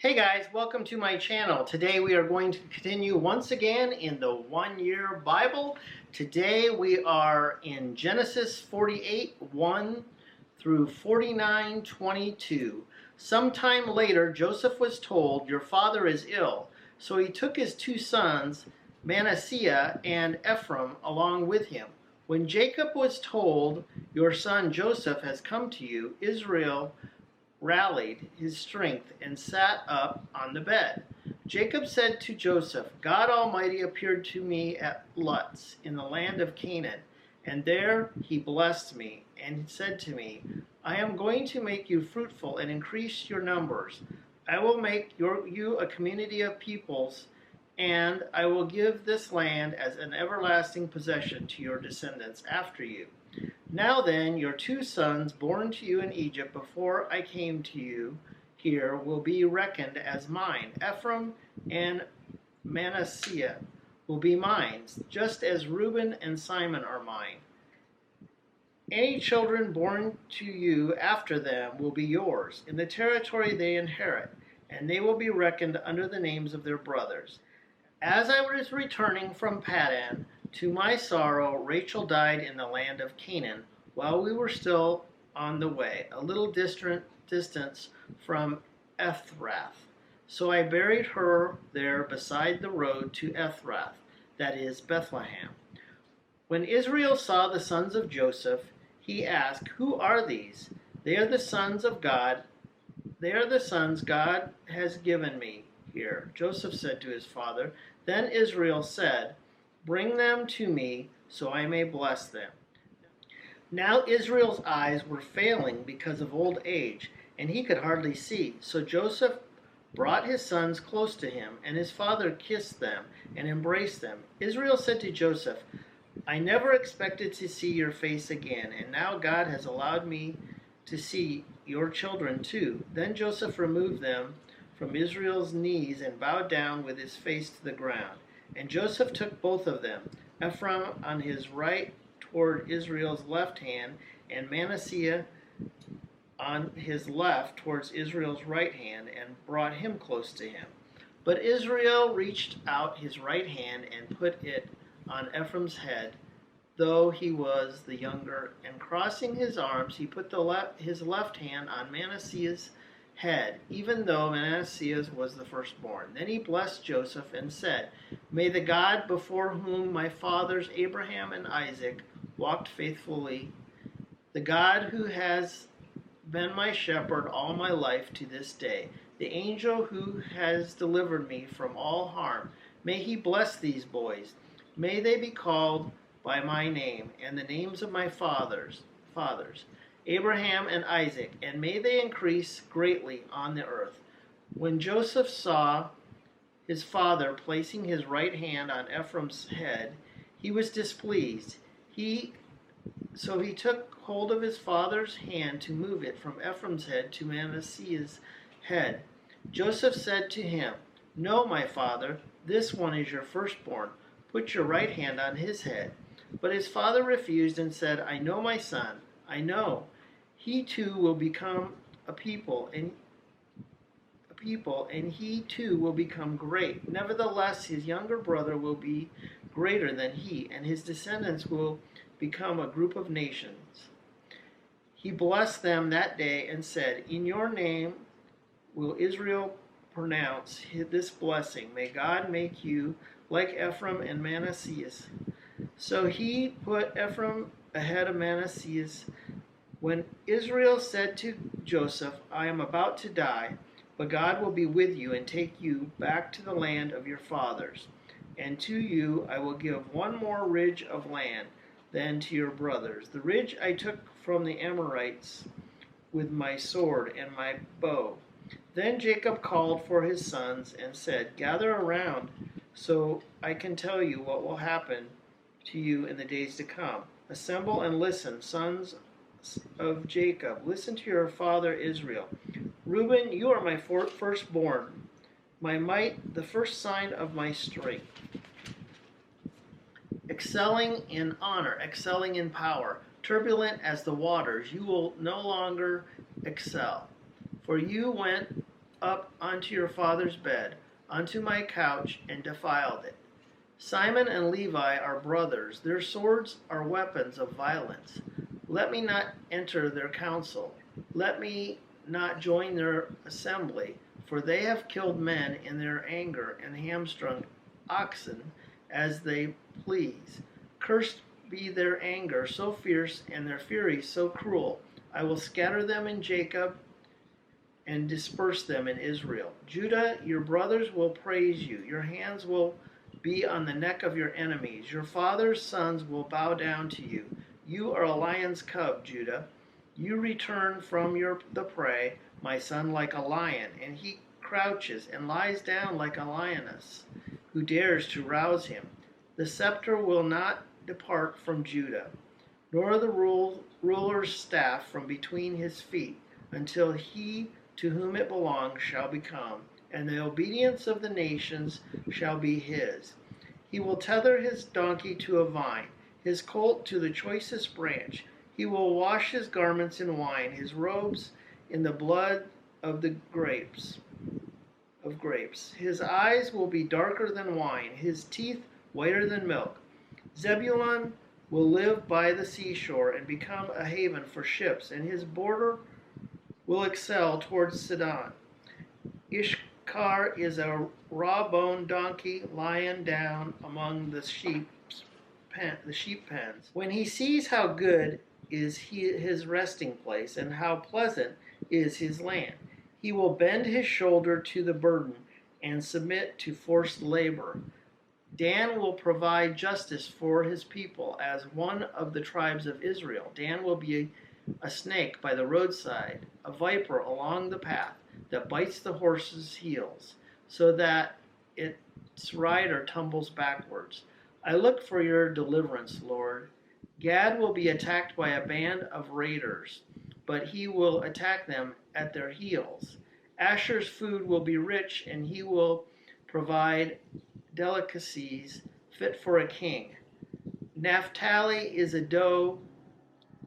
Hey guys, welcome to my channel. Today we are going to continue once again in the 1-year Bible. Today we are in Genesis 48, 1 through 49, 22. Sometime later, Joseph was told, "Your father is ill." So he took his two sons, Manasseh and Ephraim, along with him. When Jacob was told, "Your son Joseph has come to you," Israel rallied his strength and sat up on the bed. Jacob said to Joseph, "God Almighty appeared to me at Luz in the land of Canaan, and there he blessed me and said to me, 'I am going to make you fruitful and increase your numbers. I will make you a community of peoples, and I will give this land as an everlasting possession to your descendants after you.' Now then, your two sons born to you in Egypt before I came to you here will be reckoned as mine. Ephraim and Manasseh will be mine, just as Reuben and Simon are mine. Any children born to you after them will be yours, in the territory they inherit, and they will be reckoned under the names of their brothers. As I was returning from Paddan, to my sorrow, Rachel died in the land of Canaan while we were still on the way, a little distance from Ephrath. So I buried her there beside the road to Ephrath, that is Bethlehem. When Israel saw the sons of Joseph, he asked, 'Who are these?' 'They are the sons of God. They are the sons God has given me here,' Joseph said to his father. Then Israel said, 'Bring them to me so I may bless them.' Now Israel's eyes were failing because of old age, and he could hardly see. So Joseph brought his sons close to him, and his father kissed them and embraced them. Israel said to Joseph, 'I never expected to see your face again, and now God has allowed me to see your children too.' Then Joseph removed them from Israel's knees and bowed down with his face to the ground. And Joseph took both of them, Ephraim on his right toward Israel's left hand, and Manasseh on his left towards Israel's right hand, and brought him close to him. But Israel reached out his right hand and put it on Ephraim's head, though he was the younger, and crossing his arms, he put his left hand on Manasseh's head, even though Manasseh was the firstborn. Then he blessed Joseph and said, 'May the God before whom my fathers Abraham and Isaac walked faithfully, the God who has been my shepherd all my life to this day, the angel who has delivered me from all harm, may he bless these boys. May they be called by my name and the names of my fathers, Abraham and Isaac, and may they increase greatly on the earth.' When Joseph saw his father placing his right hand on Ephraim's head, he was displeased. So he took hold of his father's hand to move it from Ephraim's head to Manasseh's head. Joseph said to him, 'No, my father, this one is your firstborn. Put your right hand on his head.' But his father refused and said, 'I know, my son, I know. He too will become a people, and he too will become great. Nevertheless, his younger brother will be greater than he, and his descendants will become a group of nations.' He blessed them that day and said, 'In your name will Israel pronounce this blessing. May God make you like Ephraim and Manasseh.' So he put Ephraim ahead of Manasseh. When Israel said to Joseph, 'I am about to die, but God will be with you and take you back to the land of your fathers, and to you I will give one more ridge of land than to your brothers, the ridge I took from the Amorites with my sword and my bow.' Then Jacob called for his sons and said, 'Gather around so I can tell you what will happen to you in the days to come. Assemble and listen, sons of Jacob. Listen to your father Israel. Reuben, you are my firstborn, my might, the first sign of my strength. Excelling in honor, excelling in power, turbulent as the waters, you will no longer excel. For you went up unto your father's bed, unto my couch, and defiled it. Simon and Levi are brothers. Their swords are weapons of violence. Let me not enter their council. Let me not join their assembly. For they have killed men in their anger and hamstrung oxen as they please. Cursed be their anger so fierce and their fury so cruel. I will scatter them in Jacob and disperse them in Israel. Judah, your brothers will praise you. Your hands will be on the neck of your enemies. Your father's sons will bow down to you. You are a lion's cub, Judah. You return from the prey, my son, like a lion, and he crouches and lies down like a lioness. Who dares to rouse him? The scepter will not depart from Judah, nor the ruler's staff from between his feet, until he to whom it belongs shall become, and the obedience of the nations shall be his. He will tether his donkey to a vine, his colt to the choicest branch. He will wash his garments in wine, his robes in the blood of the grapes. His eyes will be darker than wine, his teeth whiter than milk. Zebulun will live by the seashore and become a haven for ships, and his border will excel towards Sidon. Issachar is a raw-boned donkey lying down among the sheep pens. When he sees how good is his resting place and how pleasant is his land, he will bend his shoulder to the burden and submit to forced labor. Dan will provide justice for his people as one of the tribes of Israel. Dan will be a snake by the roadside, a viper along the path that bites the horse's heels so that its rider tumbles backwards. I look for your deliverance, Lord. Gad will be attacked by a band of raiders, but he will attack them at their heels. Asher's food will be rich, and he will provide delicacies fit for a king. Naphtali is a doe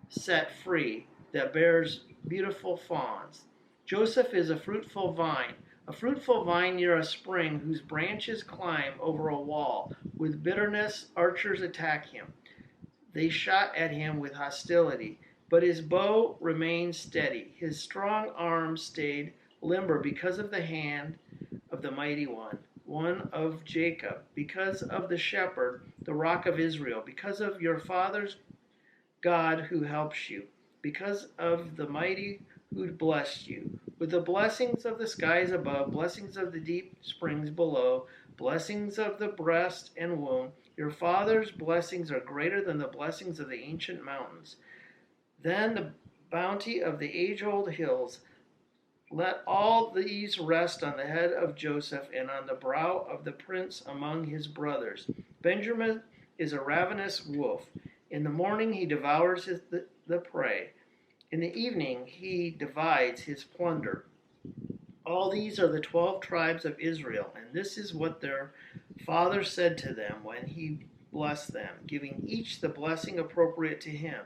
set free that bears beautiful fawns. Joseph is a fruitful vine near a spring whose branches climb over a wall. With bitterness, archers attack him. They shot at him with hostility, but his bow remained steady. His strong arm stayed limber because of the hand of the mighty one of Jacob, because of the shepherd, the rock of Israel, because of your father's God who helps you, because of the mighty who blessed you. With the blessings of the skies above, blessings of the deep springs below, blessings of the breast and womb, your father's blessings are greater than the blessings of the ancient mountains. Then the bounty of the age-old hills. Let all these rest on the head of Joseph and on the brow of the prince among his brothers. Benjamin is a ravenous wolf. In the morning he devours the prey. In the evening he divides his plunder. All these are the 12 tribes of Israel, and this is what their father said to them when he blessed them, giving each the blessing appropriate to him.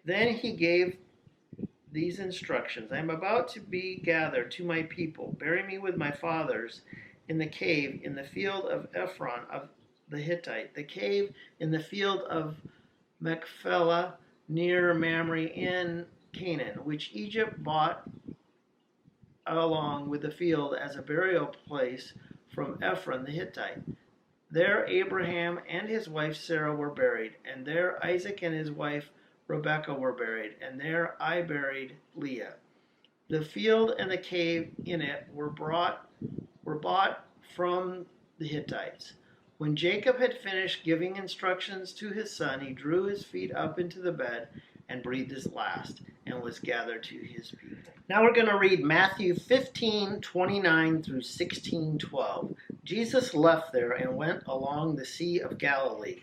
Then he gave these instructions: I am about to be gathered to my people. Bury me with my fathers in the cave in the field of Ephron of the Hittite, the cave in the field of Machpelah near Mamre in Canaan, which Egypt bought along with the field as a burial place from Ephron the Hittite. There Abraham and his wife Sarah were buried, and there Isaac and his wife Rebekah were buried, and there I buried Leah. The field and the cave in it were bought from the Hittites. When Jacob had finished giving instructions to his son, he drew his feet up into the bed and breathed his last, and was gathered to his people. Now we're going to read Matthew 15:29 through 16:12. Jesus left there and went along the Sea of Galilee.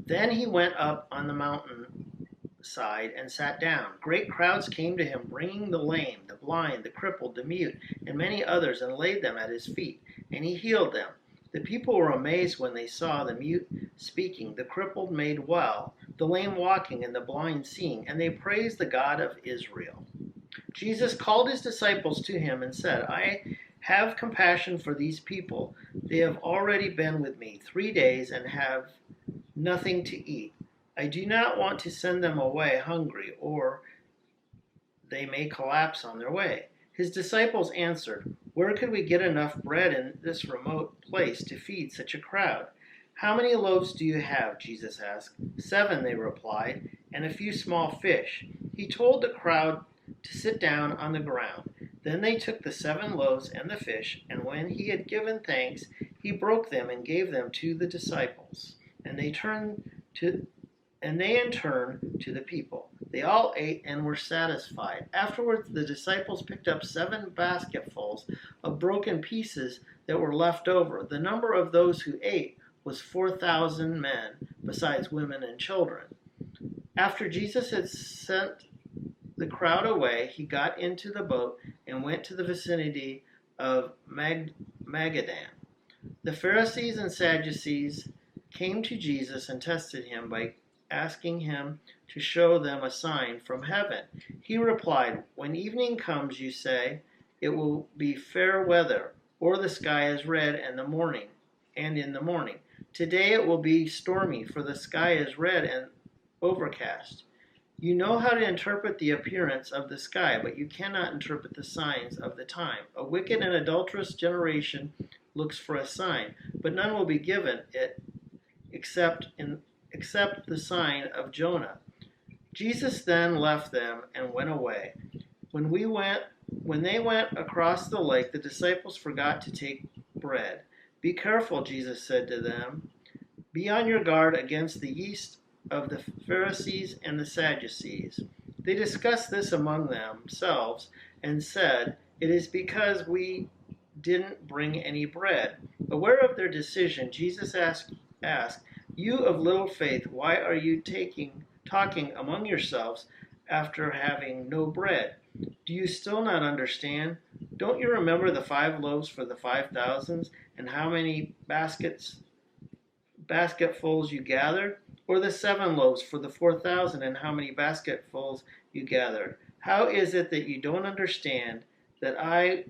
Then he went up on the mountain side and sat down. Great crowds came to him, bringing the lame, the blind, the crippled, the mute, and many others, and laid them at his feet, and he healed them. The people were amazed when they saw the mute speaking, the crippled made well, the lame walking, and the blind seeing, and they praised the God of Israel. Jesus called his disciples to him and said, I Have compassion for these people. They have already been with me 3 days and have nothing to eat. I do not want to send them away hungry, or they may collapse on their way." His disciples answered, "Where could we get enough bread in this remote place to feed such a crowd?" "How many loaves do you have?" Jesus asked. "7," they replied, "and a few small fish." He told the crowd to sit down on the ground. Then they took the 7 loaves and the fish, and when he had given thanks, he broke them and gave them to the disciples. And they in turn to the people. They all ate and were satisfied. Afterwards, the disciples picked up 7 basketfuls of broken pieces that were left over. The number of those who ate was 4,000 men, besides women and children. After Jesus had sent the crowd away, he got into the boat and went to the vicinity of Magadan. The Pharisees and Sadducees came to Jesus and tested him by asking him to show them a sign from heaven. He replied, "When evening comes, you say, 'It will be fair weather,' or the sky is red in the morning. Today it will be stormy, for the sky is red and overcast. You know how to interpret the appearance of the sky, but you cannot interpret the signs of the time. A wicked and adulterous generation looks for a sign, but none will be given it except the sign of Jonah." Jesus then left them and went away. When they went across the lake, the disciples forgot to take bread. "Be careful," Jesus said to them. "Be on your guard against the yeast of the Pharisees and the Sadducees." They discussed this among themselves and said, "It is because we didn't bring any bread." Aware of their decision, Jesus asked, "You of little faith, why are you talking among yourselves after having no bread? Do you still not understand? Don't you remember the 5 loaves for the 5,000 and how many basketfuls you gathered? Or the 7 loaves for the 4,000 and how many basketfuls you gathered? How is it that you don't understand that I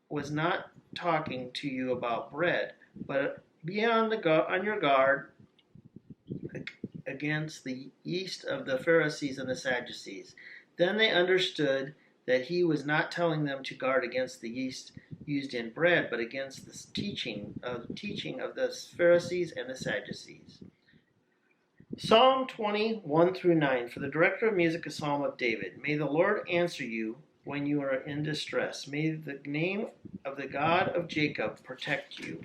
was not talking to you about bread? But be on your guard against the yeast of the Pharisees and the Sadducees." Then they understood that he was not telling them to guard against the yeast used in bread, but against the teaching of the Pharisees and the Sadducees. Psalm 20:1-9. For the director of music, a psalm of David. May the Lord answer you when you are in distress. May the name of the God of Jacob protect you.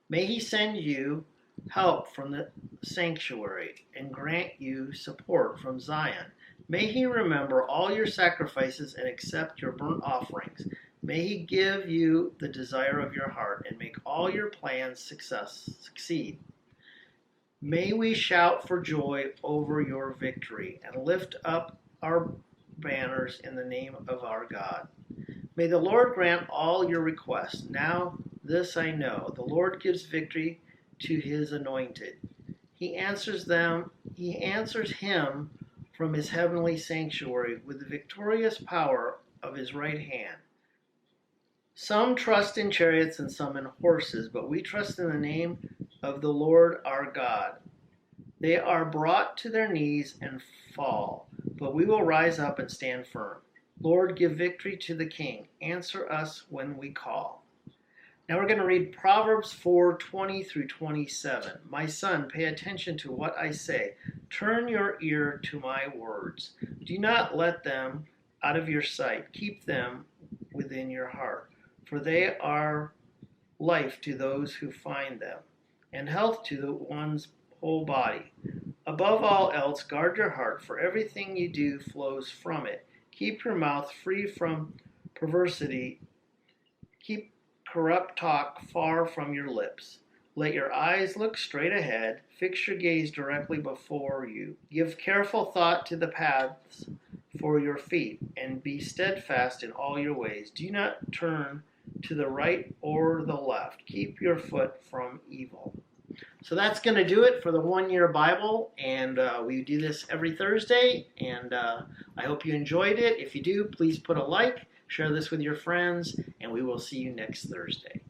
May he send you help from the sanctuary and grant you support from Zion. May he remember all your sacrifices and accept your burnt offerings. May he give you the desire of your heart and make all your plans succeed. May we shout for joy over your victory and lift up our banners in the name of our God. May the Lord grant all your requests. Now this I know, the Lord gives victory to his anointed. He answers him from his heavenly sanctuary with the victorious power of his right hand. Some trust in chariots and some in horses, but we trust in the name of the Lord our God. They are brought to their knees and fall, but we will rise up and stand firm. Lord, give victory to the King. Answer us when we call. Now we're going to read Proverbs 4:20-27. My son, pay attention to what I say. Turn your ear to my words. Do not let them out of your sight. Keep them within your heart, for they are life to those who find them, and health to the one's whole body. Above all else, guard your heart, for everything you do flows from it. Keep your mouth free from perversity. Keep corrupt talk far from your lips. Let your eyes look straight ahead. Fix your gaze directly before you. Give careful thought to the paths for your feet, and be steadfast in all your ways. Do not turn to the right or the left. Keep your foot from evil. So that's going to do it for the 1 Year Bible, and we do this every Thursday, and I hope you enjoyed it. If you do, please put a like, Share this with your friends, and we will see you next Thursday.